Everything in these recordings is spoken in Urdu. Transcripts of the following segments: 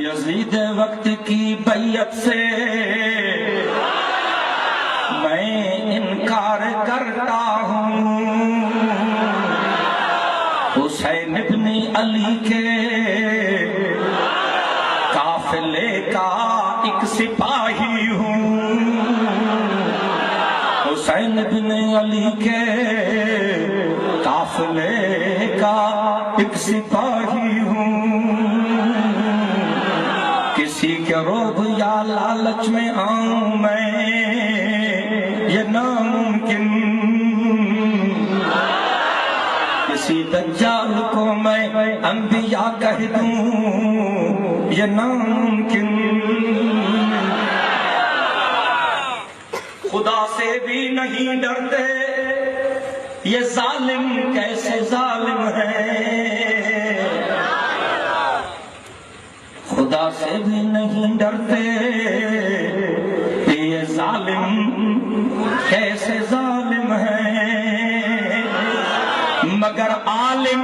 یزید وقت کی بیعت سے میں انکار کرتا ہوں، حسین ابن علی کے قافلے کا ایک سپاہی ہوں، حسین ابن علی کے قافلے کا ایک سپاہی ہوں، کسی کے روب یا لالچ میں آؤں میں یہ ناممکن، کسی دجال کو میں انبیاء کہہ دوں یہ ناممکن، خدا سے بھی نہیں ڈرتے یہ ظالم کیسے ظالم ہے، خدا سے بھی نہیں ڈرتے یہ ظالم کیسے ظالم ہے، مگر عالم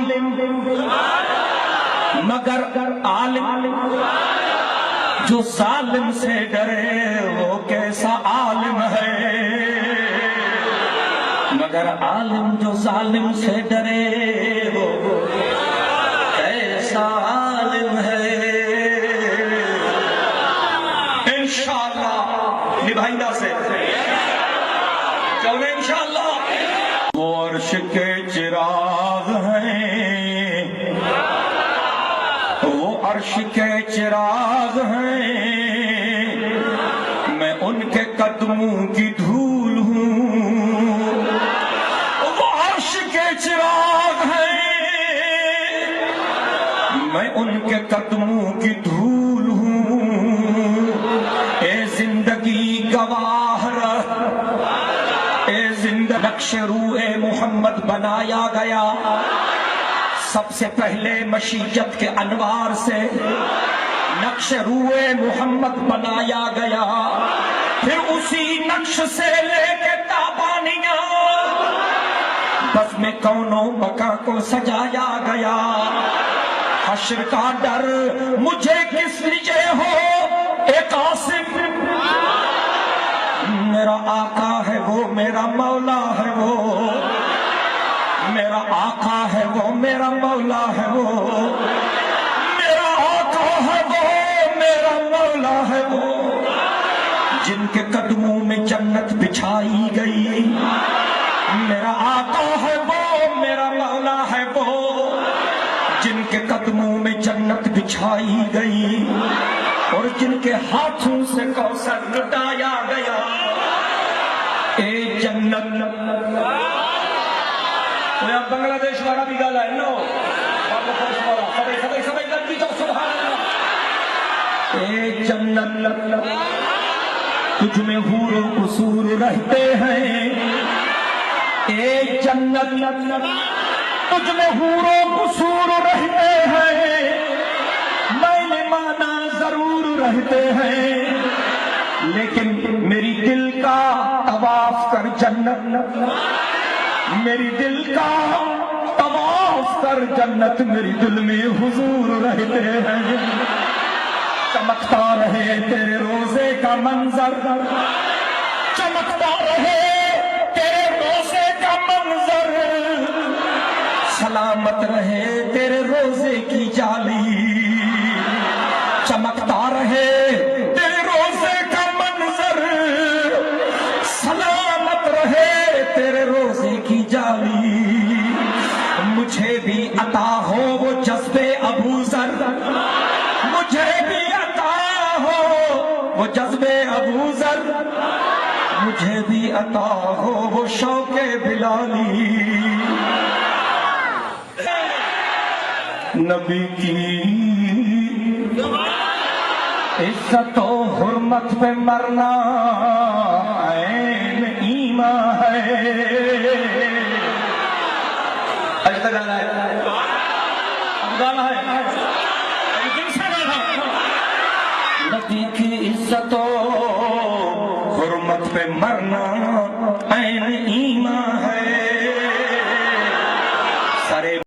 جو ظالم سے ڈرے وہ کیسا عالم ہے، مگر عالم جو ظالم سے ڈرے وہ کیسا عالم ہے۔ انشاءاللہ نبھائندہ سے کہو انشاءاللہ، وہ عرش کے چراغ ہیں، وہ عرش کے چراغ ہیں، میں ان کے قدموں کی دھول ہوں، وہ عرش کے چراغ ہیں، میں ان کے قدموں کی دھول ہوں، اے زندگی گواہ رہ، اے زندہ نقش روح محمد بنایا گیا، سب سے پہلے مشیت کے انوار سے نقش روح محمد بنایا گیا، پھر اسی نقش سے لے کے تابانیاں بس میں کونوں بقا کو سجایا گیا، حشر کا ڈر مجھے کس لیے ہو اے قاسم، میرا آقا ہے وہ میرا مولا ہے وہ، میرا آقا ہے وہ میرا مولا ہے وہ، میرا آقا ہے وہ میرا مولا ہے وہ، جن کے قدموں میں جنت بچھائی گئی، میرا آقا ہے وہ میرا مولا ہے وہ، جن کے قدموں میں جنت بچھائی گئی، اور جن کے ہاتھوں سے کوثر لٹایا گیا، اے جنت بنگلہ دیش والا بھی گالا ہے نو اے جنت تجھ میں حور و قصور رہتے ہیں، اے جنت تجھ میں حور و قصور رہتے ہیں، میں نے مانا ضرور رہتے ہیں، لیکن میری دل کا طواف کر جنت، میری دل کا طواف کر جنت، میری دل میں حضور رہتے ہیں، چمکتا رہے تیرے روزے کا منظر، چمکتا رہے تیرے روزے کا منظر، سلامت رہے تیرے روزے کی جالی، چمکتا رہے تیرے روزے کا منظر، سلامت رہے تیرے روزے کی جالی، مجھے بھی عطا ہو وہ جذبے ابو ذر، مجھے بھی عطا ہو وہ جذبے ابو ذر، مجھے بھی عطا ہو وہ شوق بلالی، نبی کی عزت و حرمت پہ مرنا عین ایمان ہے، ایسا گانا ہے، اب گانا ہے، نبی کی عزت و حرمت پہ مرنا